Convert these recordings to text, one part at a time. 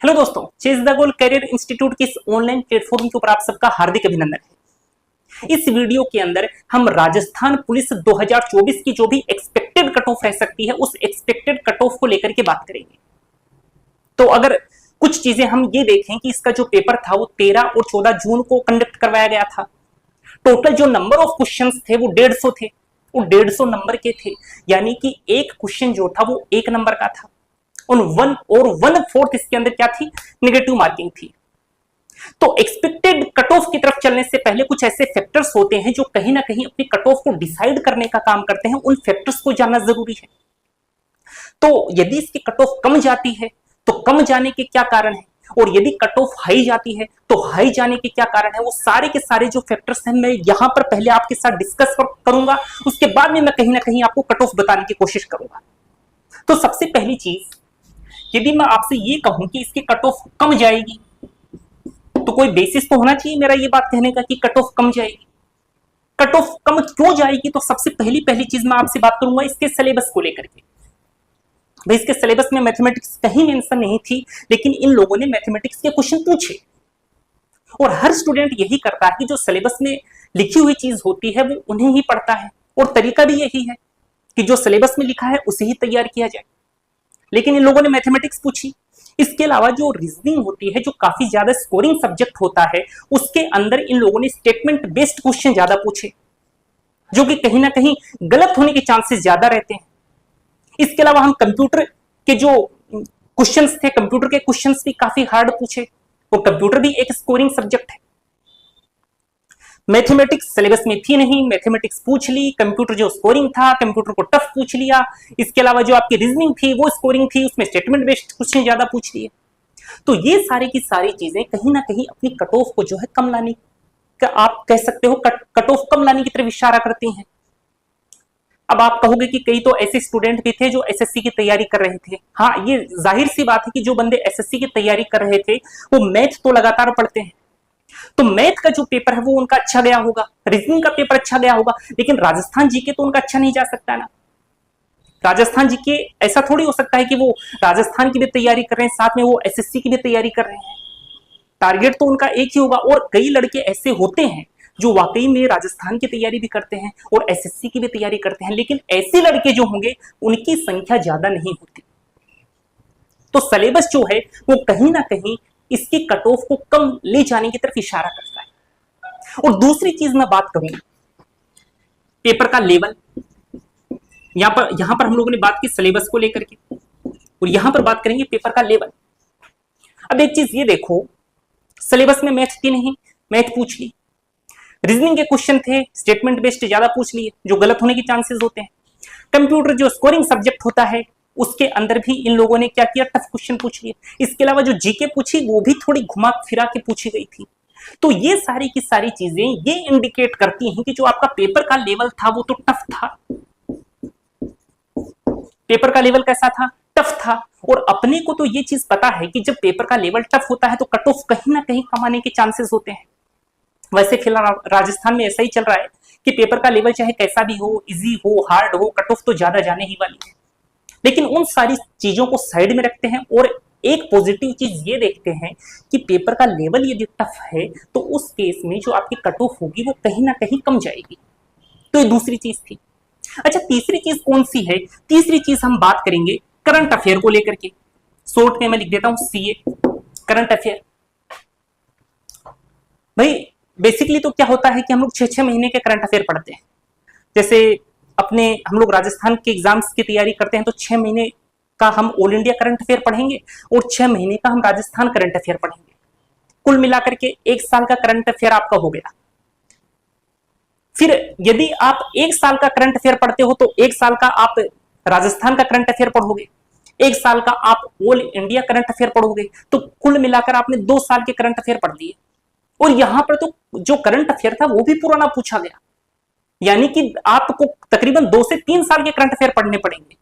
Hello दोस्तों, chase the goal career institute के इस ऑनलाइन प्लेटफॉर्म के ऊपर आप सबका हार्दिक अभिनंदन है। इस वीडियो के अंदर हम राजस्थान पुलिस 2024 की जो भी एक्सपेक्टेड कट ऑफ रह सकती है उस एक्सपेक्टेड कट ऑफ को लेकर के बात करेंगे। तो अगर कुछ चीजें हम ये देखें कि इसका जो पेपर था वो 13 और 14 जून को कंडक्ट करवाया गया था। टोटल जो नंबर ऑफ क्वेश्चंस थे वो 150 थे, वो 150 नंबर के थे, यानी कि एक क्वेश्चन जो था वो 1 नंबर का था। उन 1/4 इसके अंदर क्या थी, नेगेटिव मार्किंग थी। तो एक्सपेक्टेड कट ऑफ की तरफ चलने से पहले कुछ ऐसे फैक्टर्स होते हैं जो कहीं ना कहीं अपनी कट ऑफ को डिसाइड करने का काम करते हैं। उन फैक्टर्स को जानना जरूरी है। तो यदि इसकी कट ऑफ कम जाती है तो कम जाने के क्या कारण है, और यदि कट ऑफ हाई जाती है तो हाई जाने के क्या कारण है, वो सारे के सारे जो फैक्टर्स हैं मैं यहां पर पहले आपके साथ डिस्कस करूंगा। उसके बाद में मैं कहीं ना कहीं आपको कट ऑफ बताने की कोशिश करूंगा। तो सबसे पहली चीज, यदि मैं आपसे ये कहूं कि इसकी कट ऑफ कम जाएगी तो कोई बेसिस तो होना चाहिए मेरा ये बात कहने का कि कट ऑफ कम जाएगी। कट ऑफ कम क्यों जाएगी, तो सबसे पहली चीज मैं आपसे बात करूंगा इसके सिलेबस को लेकर के। भाई इसके सिलेबस में मैथमेटिक्स कहीं मेंशन नहीं थी, लेकिन इन लोगों ने मैथमेटिक्स के क्वेश्चन पूछे। और हर स्टूडेंट यही करता है कि जो सिलेबस में लिखी हुई चीज होती है वो उन्हें ही पढ़ता है, और तरीका भी यही है कि जो सिलेबस में लिखा है उसे ही तैयार किया जाए। लेकिन इन लोगों ने मैथमेटिक्स पूछी। इसके अलावा जो रीजनिंग होती है, जो काफी ज्यादा स्कोरिंग सब्जेक्ट होता है, उसके अंदर इन लोगों ने स्टेटमेंट बेस्ड क्वेश्चन ज्यादा पूछे, जो कि कहीं ना कहीं गलत होने के चांसेस ज्यादा रहते हैं। इसके अलावा हम कंप्यूटर के जो क्वेश्चंस थे, कंप्यूटर के क्वेश्चंस भी काफी हार्ड पूछे, और कंप्यूटर भी एक स्कोरिंग सब्जेक्ट है। मैथमेटिक्स सिलेबस में थी नहीं, मैथमेटिक्स पूछ ली। कंप्यूटर जो स्कोरिंग था, कंप्यूटर को टफ पूछ लिया। इसके अलावा जो आपकी रीजनिंग थी वो स्कोरिंग थी, उसमें स्टेटमेंट बेस्ड क्वेश्चन ज्यादा पूछ लिए। तो ये सारी की सारी चीजें कहीं ना कहीं अपनी कट ऑफ को जो है कम लाने का, आप कह सकते हो कट ऑफ कम लाने की तरफ इशारा करती हैं। अब आप कहोगे कि कई तो ऐसे स्टूडेंट भी थे जो एसएससी की तैयारी कर रहे थे। हाँ, ये जाहिर सी बात है कि जो बंदे एसएससी की तैयारी कर रहे थे वो मैथ तो लगातार पढ़ते हैं, तो मैथ का जो पेपर है वो उनका अच्छा गया होगा, रीजनिंग का पेपर अच्छा गया होगा। लेकिन राजस्थान जीके तो उनका अच्छा नहीं जा सकता ना। राजस्थान जीके ऐसा थोड़ी हो सकता है कि वो राजस्थान की भी तैयारी कर रहे हैं, साथ में वो एसएससी की भी तैयारी कर रहे हैं। टारगेट तो उनका एक ही होगा। और कई लड़के ऐसे होते हैं जो वाकई में राजस्थान की तैयारी भी करते हैं और एसएससी की भी तैयारी करते हैं, लेकिन ऐसे लड़के जो होंगे उनकी संख्या ज्यादा नहीं होती। तो सिलेबस जो है वो कहीं ना कहीं इसकी कट ऑफ को कम ले जाने की तरफ इशारा करता है। और दूसरी चीज मैं बात करूं, पेपर का लेवल। यहां पर हम लोगों ने बात की सिलेबस को लेकर के, और यहां पर बात करेंगे पेपर का लेवल। अब एक चीज ये देखो, सिलेबस में मैथ थी नहीं, मैथ पूछ ली। रीजनिंग के क्वेश्चन थे, स्टेटमेंट बेस्ड ज्यादा पूछ लिए, जो गलत होने के चांसेस होते हैं। कंप्यूटर जो स्कोरिंग सब्जेक्ट होता है उसके अंदर भी इन लोगों ने क्या किया, टफ क्वेश्चन पूछ लिए। इसके अलावा जो जीके पूछी वो भी थोड़ी घुमा फिरा के पूछी गई थी। तो ये सारी की सारी चीजें ये इंडिकेट करती हैं कि जो आपका पेपर का लेवल था वो तो टफ था। पेपर का लेवल कैसा था, टफ था। और अपने को तो ये चीज पता है कि जब पेपर का लेवल टफ होता है तो कट ऑफ कहीं ना कहीं कम आने के चांसेस होते हैं। वैसे फिलहाल राजस्थान में ऐसा ही चल रहा है कि पेपर का लेवल चाहे कैसा भी हो, इजी हो, हार्ड हो, कट ऑफ तो ज्यादा जाने ही वाली है। लेकिन उन सारी चीजों को साइड में रखते हैं और एक पॉजिटिव चीज ये देखते हैं कि पेपर का लेवल यदि टफ है तो उस केस में जो आपकी कट ऑफ होगी वो कहीं ना कहीं कम जाएगी। तो ये दूसरी चीज थी। अच्छा, तीसरी चीज कौन सी है? तीसरी चीज हम बात करेंगे करंट अफेयर को लेकर के। शॉर्ट में मैं लिख देता हूं सीए, करंट अफेयर। भाई बेसिकली तो क्या होता है कि हम लोग 6-6 महीने के करंट अफेयर पढ़ते हैं। जैसे अपने हम लोग राजस्थान के एग्जाम्स की तैयारी करते हैं तो 6 महीने का हम ऑल इंडिया करंट अफेयर पढ़ेंगे और 6 महीने का हम राजस्थान करंट अफेयर पढ़ेंगे। कुल मिलाकर के 1 साल का करंट अफेयर आपका हो गया। फिर यदि आप 1 साल का करंट अफेयर पढ़ते हो तो 1 साल का आप राजस्थान का करंट अफेयर पढ़ोगे, 1 साल का आप ऑल इंडिया करंट अफेयर पढ़ोगे। तो कुल मिलाकर आपने 2 साल के करंट अफेयर पढ़ दिए। और यहां पर तो जो करंट अफेयर था वो भी पुराना पूछा गया, यानी कि आपको तकरीबन 2 से 3 साल के करंट अफेयर पढ़ने पड़ेंगे।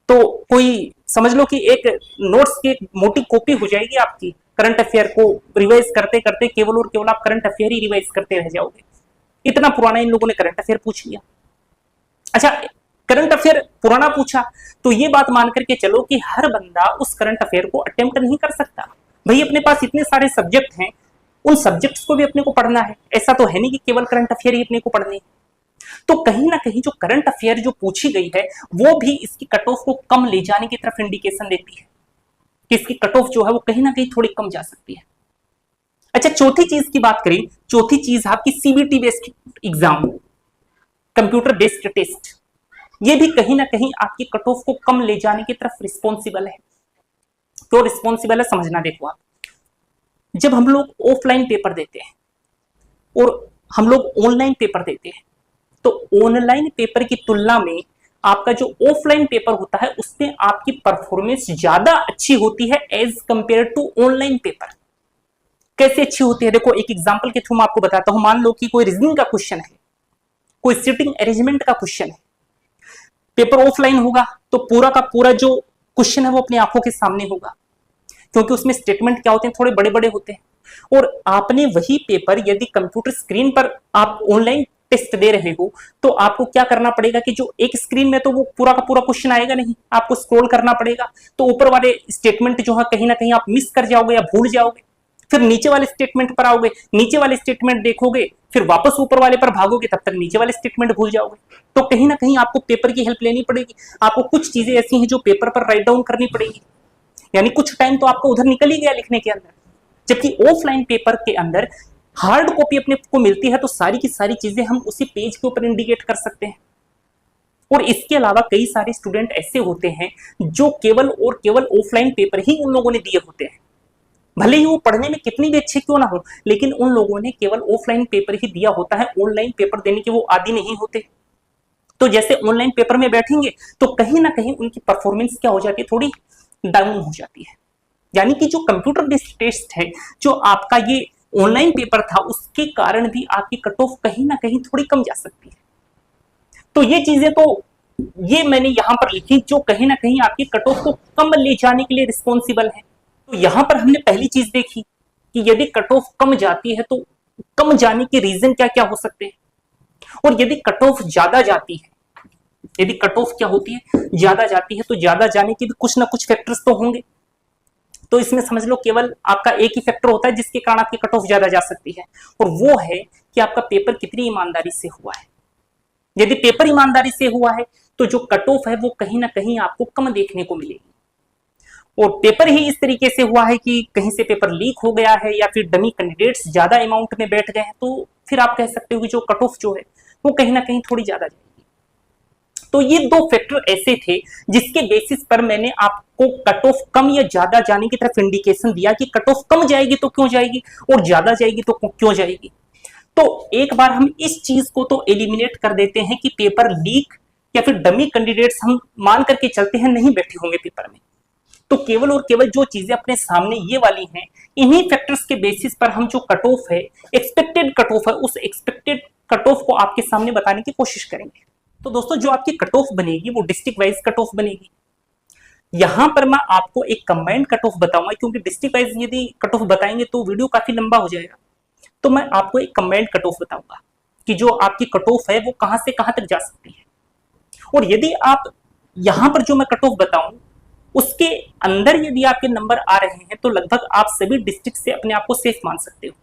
तो कोई समझ लो कि एक नोट्स की मोटी कॉपी हो जाएगी आपकी। करंट अफेयर को रिवाइज करते करते केवल और केवल आप करंट अफेयर ही रिवाइज करते रह जाओगे। इतना पुराना इन लोगों ने करंट अफेयर पूछ लिया। अच्छा, करंट अफेयर पुराना पूछा तो ये बात मान करके चलो कि हर बंदा उस करंट अफेयर को अटेम्प्ट नहीं कर सकता। भाई अपने पास इतने सारे सब्जेक्ट हैं, उन सब्जेक्ट्स को भी अपने को पढ़ना है, ऐसा तो है नहीं कि केवल करंट अफेयर ही अपने को पढ़ने हैं। तो कहीं ना कहीं जो करंट अफेयर जो पूछी गई है वो भी इसकी कट ऑफ को कम ले जाने की तरफ इंडिकेशन देती है कि इसकी कट ऑफ जो है वो कहीं ना कहीं थोड़ी कम जा सकती है। अच्छा, चौथी चीज की बात करें, चौथी चीज आपकी CBT based exam, computer based test, ये भी कहीं ना कहीं आपकी कट ऑफ को कम ले जाने की तरफ रिस्पॉन्सिबल है। तो रिस्पॉन्सिबल है समझना, देखो आप जब हम लोग ऑफलाइन पेपर देते हैं और हम लोग ऑनलाइन पेपर देते हैं तो ऑनलाइन पेपर की तुलना में आपका जो ऑफलाइन पेपर होता है उसमें आपकी परफॉर्मेंस ज्यादा अच्छी होती है as compare to online paper. कैसे अच्छी होती है, देखो एक एग्जांपल के थ्रू मैं आपको बताता हूं। मान लो कि कोई रीजनिंग का क्वेश्चन है, कोई सिटिंग अरेंजमेंट का क्वेश्चन है, पेपर ऑफलाइन होगा तो पूरा का पूरा जो क्वेश्चन है वो अपनी आंखों के सामने होगा, क्योंकि उसमें स्टेटमेंट क्या होते हैं, थोड़े बड़े बड़े होते हैं। और आपने वही पेपर यदि कंप्यूटर स्क्रीन पर आप ऑनलाइन टेस्ट दे रहे हो तो आपको क्या करना पड़ेगा कि जो एक स्क्रीन में तो वो पूरा का पूरा क्वेश्चन आएगा नहीं, आपको स्क्रॉल करना पड़ेगा, तो ऊपर वाले स्टेटमेंट जो है कहीं ना कहीं आप मिस कर जाओगे या भूल जाओगे। फिर नीचे वाले स्टेटमेंट पर आओगे, नीचे वाले स्टेटमेंट देखोगे, फिर वापस ऊपर वाले पर भागोगे, तब तक नीचे वाले स्टेटमेंट भूल जाओगे। तो कहीं ना कहीं आपको पेपर की हेल्प लेनी पड़ेगी, आपको कुछ चीजें ऐसी हैं जो पेपर पर राइट डाउन करनी पड़ेगी, यानी कुछ टाइम तो आपका उधर निकल ही गया लिखने के अंदर। जबकि ऑफलाइन पेपर के अंदर हार्ड कॉपी अपने को मिलती है तो सारी की सारी चीजें हम उसी पेज के ऊपर इंडिकेट कर सकते हैं। और इसके अलावा कई सारे स्टूडेंट ऐसे होते हैं जो केवल और केवल ऑफलाइन पेपर ही उन लोगों ने दिए होते हैं, भले ही वो पढ़ने में कितनी भी अच्छे क्यों ना हो, लेकिन उन लोगों ने केवल ऑफलाइन पेपर ही दिया होता है, ऑनलाइन पेपर देने के वो आदी नहीं होते। तो जैसे ऑनलाइन पेपर में बैठेंगे तो कहीं ना कहीं उनकी परफॉर्मेंस क्या हो जाती है, थोड़ी डाउन हो जाती है। यानी कि जो कंप्यूटर बेस्ड टेस्ट है, जो आपका ये ऑनलाइन पेपर था, उसके कारण भी आपकी कट ऑफ कहीं ना कहीं थोड़ी कम जा सकती है। तो ये चीजें तो ये मैंने यहां पर लिखी जो कहीं ना कहीं आपकी कट ऑफ को कम ले जाने के लिए रिस्पॉन्सिबल है। तो यहां पर हमने पहली चीज देखी कि यदि कट ऑफ कम जाती है तो कम जाने के रीजन क्या क्या हो सकते हैं, और यदि कट ऑफ ज्यादा जाती है, यदि कट ऑफ क्या होती है, ज्यादा जाती है, तो ज्यादा जाने के भी कुछ ना कुछ फैक्टर्स तो होंगे। तो इसमें समझ लो केवल आपका एक ही फैक्टर होता है जिसके कारण आपकी कट ऑफ ज्यादा जा सकती है, और वो है कि आपका पेपर कितनी ईमानदारी से हुआ है। यदि पेपर ईमानदारी से हुआ है तो जो कट ऑफ है वो कहीं ना कहीं आपको कम देखने को मिलेगी, और पेपर ही इस तरीके से हुआ है कि कहीं से पेपर लीक हो गया है या फिर डमी कैंडिडेट्स ज्यादा अमाउंट में बैठ गए हैं, तो फिर आप कह सकते हो कि जो कट ऑफ जो है वो कहीं ना कहीं थोड़ी ज्यादा जाएगी। तो ये दो फैक्टर ऐसे थे जिसके बेसिस पर मैंने आपको कट ऑफ कम या ज्यादा जाने की तरफ इंडिकेशन दिया कि कट ऑफ कम जाएगी तो क्यों जाएगी और ज्यादा जाएगी तो क्यों जाएगी। तो एक बार हम इस चीज को तो एलिमिनेट कर देते हैं कि पेपर लीक या फिर डमी कैंडिडेट्स हम मान करके चलते हैं नहीं बैठे होंगे पेपर में। तो केवल और केवल जो चीजें अपने सामने ये वाली हैं, इन्हीं फैक्टर्स के बेसिस पर हम जो कट ऑफ है, एक्सपेक्टेड कट ऑफ है, उस एक्सपेक्टेड कट ऑफ को आपके सामने बताने की कोशिश करेंगे। तो दोस्तों जो आपकी कट ऑफ बनेगी वो डिस्ट्रिक्ट वाइज कट ऑफ बनेगी। यहां पर मैं आपको एक कंबाइंड कट ऑफ बताऊंगा, क्योंकि डिस्ट्रिक्ट वाइज यदि कट ऑफ बताएंगे तो वीडियो काफी लंबा हो जाएगा। तो मैं आपको एक कंबाइंड कट ऑफ बताऊंगा कि जो आपकी कट ऑफ है वो कहां से कहां तक जा सकती है। और यदि आप यहां पर जो मैं कट ऑफ बताऊं उसके अंदर यदि आपके नंबर आ रहे हैं तो लगभग आप सभी डिस्ट्रिक्ट से अपने आप को सेफ मान सकते हो।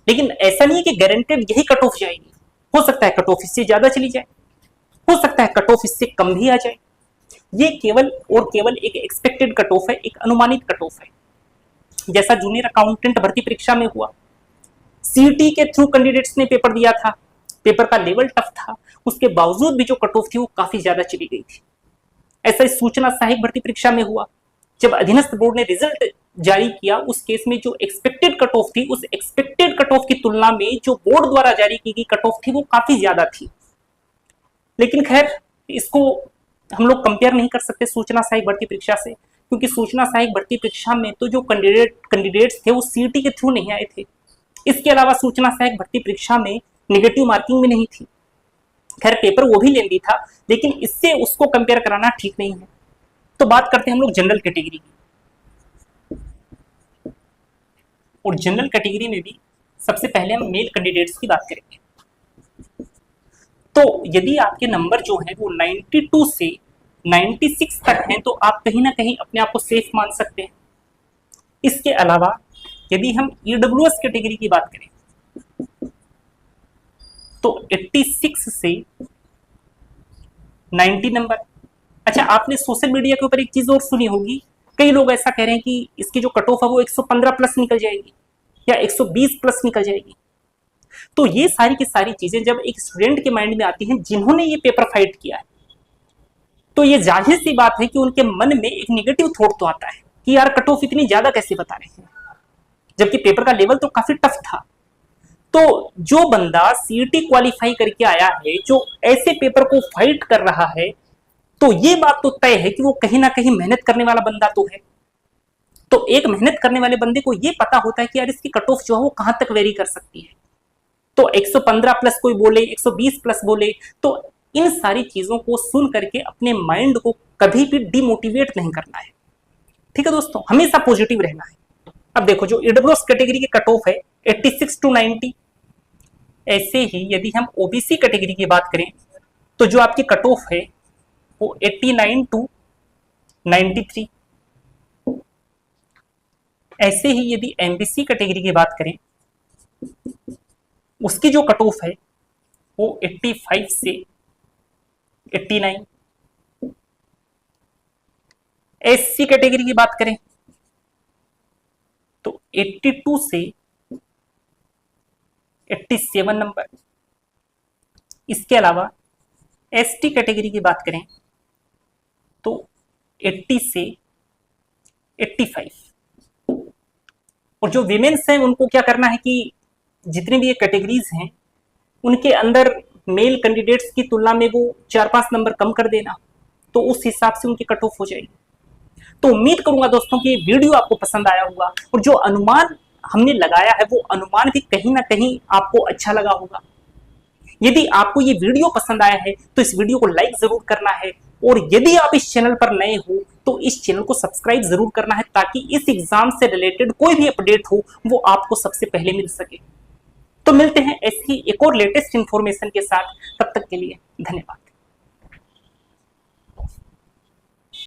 लेकिन ऐसा नहीं है कि गारंटेड यही कट ऑफ जाएगी, हो सकता है कट ऑफ इससे ज्यादा चली जाए, हो सकता है कट ऑफ इससे कम भी आ जाए। ये केवल और केवल एक एक्सपेक्टेड कट ऑफ है, एक अनुमानित कट ऑफ है। जैसा जूनियर अकाउंटेंट भर्ती परीक्षा में हुआ, सीईटी के थ्रू कैंडिडेट्स ने पेपर दिया था, पेपर का लेवल टफ था, उसके बावजूद भी जो कट ऑफ थी वो काफी ज्यादा चली गई थी। ऐसा इस सूचना सहायक भर्ती परीक्षा में हुआ, जब अधीनस्थ बोर्ड ने रिजल्ट जारी किया उस केस में जो एक्सपेक्टेड कट ऑफ थी, उस एक्सपेक्टेड कट ऑफ की तुलना में जो बोर्ड द्वारा जारी की गई कट ऑफ थी वो काफी ज्यादा थी। लेकिन खैर इसको हम लोग कंपेयर नहीं कर सकते सूचना सहायक भर्ती परीक्षा से, क्योंकि सूचना सहायक भर्ती परीक्षा में तो जो कैंडिडेट्स थे वो सीईटी के थ्रू नहीं आए थे। इसके अलावा सूचना सहायक भर्ती परीक्षा में नेगेटिव मार्किंग भी नहीं थी। खैर पेपर वो भी लेंदी था, लेकिन इससे उसको कंपेयर कराना ठीक नहीं है। तो बात करते हैं हम लोग जनरल कैटेगरी की, और जनरल कैटेगरी में भी सबसे पहले हम मेल कैंडिडेट्स की बात करेंगे। तो यदि आपके नंबर जो है वो 92 से 96 तक हैं तो आप कहीं ना कहीं अपने आप को सेफ मान सकते हैं। इसके अलावा यदि हम ईडब्ल्यूएस कैटेगरी की बात करें तो 86 से 90 नंबर। अच्छा, आपने सोशल मीडिया के ऊपर एक चीज और सुनी होगी, कई लोग ऐसा कह रहे हैं कि इसकी जो कट ऑफ है वो 115 प्लस निकल जाएगी या 120 प्लस निकल जाएगी। तो ये सारी की सारी चीजें जब एक स्टूडेंट के माइंड में आती हैं जिन्होंने ये पेपर फाइट किया है, तो ये जाहिर सी बात है कि उनके मन में एक निगेटिव थॉट तो आता है कि यार कट ऑफ इतनी ज्यादा कैसे बता रहे हैं, जबकि पेपर का लेवल तो काफी टफ था। तो जो बंदा सीईटी क्वालिफाई करके आया है, जो ऐसे पेपर को फाइट कर रहा है, तो ये बात तो तय है कि वो कहीं ना कहीं मेहनत करने वाला बंदा तो है। तो एक मेहनत करने वाले बंदे को ये पता होता है कि यार इसकी कट ऑफ जो है वो कहां तक वेरी कर सकती है। तो 115 प्लस कोई बोले, 120 प्लस बोले, तो इन सारी चीजों को सुन करके अपने माइंड को कभी भी डिमोटिवेट नहीं करना है। ठीक है दोस्तों, हमेशा पॉजिटिव रहना है। अब देखो, जो ईडब्ल्यूएस कैटेगरी की कट ऑफ है 86 टू 90, ऐसे ही यदि हम ओबीसी कैटेगरी की बात करें तो जो आपकी कट ऑफ है वो 89 टू 93। ऐसे ही यदि एमबीसी कैटेगरी की बात करें उसकी जो कट ऑफ है वो 85 से 89। एससी कैटेगरी की बात करें तो 82 से 87 नंबर। इसके अलावा एसटी कैटेगरी की बात करें तो 80 से 85। और जो विमेन्स हैं उनको क्या करना है कि जितने भी ये कैटेगरीज हैं उनके अंदर मेल कैंडिडेट्स की तुलना में वो 4-5 नंबर कम कर देना, तो उस हिसाब से उनकी कट ऑफ हो जाएगी। तो उम्मीद करूंगा दोस्तों कि वीडियो आपको पसंद आया होगा और जो अनुमान हमने लगाया है वो अनुमान भी कहीं ना कहीं आपको अच्छा लगा होगा। यदि आपको ये वीडियो पसंद आया है तो इस वीडियो को लाइक जरूर करना है, और यदि आप इस चैनल पर नए हो तो इस चैनल को सब्सक्राइब जरूर करना है, ताकि इस एग्जाम से रिलेटेड कोई भी अपडेट हो वो आपको सबसे पहले मिल सके। तो मिलते हैं ऐसी एक और लेटेस्ट इंफॉर्मेशन के साथ, तब तक के लिए धन्यवाद।